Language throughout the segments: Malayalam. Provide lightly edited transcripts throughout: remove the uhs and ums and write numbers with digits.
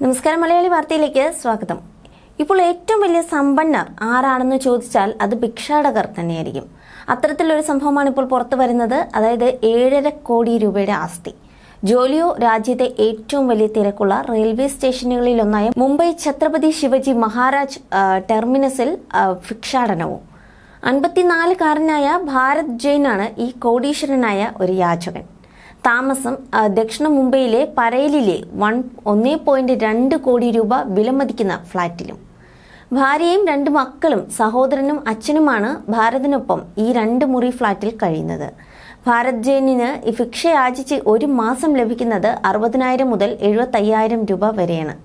നമസ്കാരം, മലയാളി വാർത്തയിലേക്ക് സ്വാഗതം. ഇപ്പോൾ ഏറ്റവും വലിയ സമ്പന്നർ ആരാണെന്ന് ചോദിച്ചാൽ അത് ഭിക്ഷാടകർ തന്നെയായിരിക്കും. അത്തരത്തിലൊരു സംഭവമാണ് ഇപ്പോൾ പുറത്തു വരുന്നത്. അതായത് 7.5 കോടി രൂപയുടെ ആസ്തി. ജോലിയോ രാജ്യത്തെ ഏറ്റവും വലിയ തിരക്കുള്ള റെയിൽവേ സ്റ്റേഷനുകളിലൊന്നായ മുംബൈ ഛത്രപതി ശിവജി മഹാരാജ് ടെർമിനസിൽ ഭിക്ഷാടനവും. 54-കാരനായ ഭാരത് ജെയിനാണ് ഈ കോടീശ്വരനായ ഒരു യാചകൻ. താമസം ദക്ഷിണ മുംബൈയിലെ പരേലിലെ 1.2 കോടി രൂപ വിലമതിക്കുന്ന ഫ്ളാറ്റിലും. ഭാര്യയും 2 മക്കളും സഹോദരനും അച്ഛനുമാണ് ഭാരതിനൊപ്പം ഈ 2 മുറി ഫ്ളാറ്റിൽ കഴിയുന്നത്. ഭാരത് ജെയിനിന് ഭിക്ഷ യാചിച്ച് ഒരു മാസം ലഭിക്കുന്നത് 60,000 മുതൽ 75,000 രൂപ വരെയാണ്.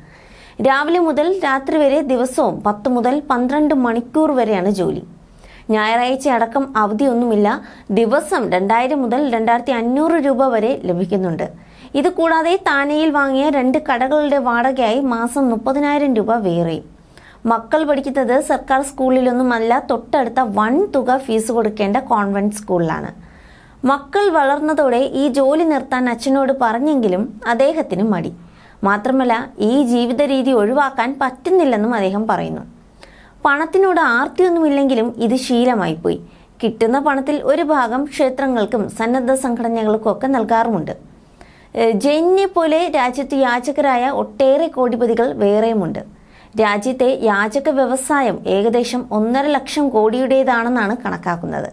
രാവിലെ മുതൽ രാത്രി വരെ ദിവസവും 10 മുതൽ 12 മണിക്കൂർ വരെയാണ് ജോലി. ഞായറാഴ്ച അടക്കം അവധിയൊന്നുമില്ല. ദിവസം 2,000 മുതൽ 2,500 രൂപ വരെ ലഭിക്കുന്നുണ്ട്. ഇത് കൂടാതെ താനെയിൽ വാങ്ങിയ 2 കടകളുടെ വാടകയായി മാസം 30,000 രൂപ വേറെയും. മക്കൾ പഠിക്കുന്നത് സർക്കാർ സ്കൂളിലൊന്നുമല്ല, തൊട്ടടുത്ത വൻ തുക ഫീസ് കൊടുക്കേണ്ട കോൺവെന്റ് സ്കൂളിലാണ്. മക്കൾ വളർന്നതോടെ ഈ ജോലി നിർത്താൻ അച്ഛനോട് പറഞ്ഞെങ്കിലും അദ്ദേഹത്തിന് മടി. മാത്രമല്ല, ഈ ജീവിത രീതി ഒഴിവാക്കാൻ പറ്റുന്നില്ലെന്നും അദ്ദേഹം പറയുന്നു. പണത്തിനോട് ആർത്തിയൊന്നുമില്ലെങ്കിലും ഇത് ശീലമായിപ്പോയി. കിട്ടുന്ന പണത്തിൽ ഒരു ഭാഗം ക്ഷേത്രങ്ങൾക്കും സന്നദ്ധ സംഘടനകൾക്കും ഒക്കെ നൽകാറുമുണ്ട്. ജെയിനെ പോലെ രാജ്യത്ത് യാചകരായ ഒട്ടേറെ കോടിപതികൾ വേറെയുമുണ്ട്. രാജ്യത്തെ യാചക വ്യവസായം ഏകദേശം 1.5 ലക്ഷം കോടിയുടേതാണെന്നാണ് കണക്കാക്കുന്നത്.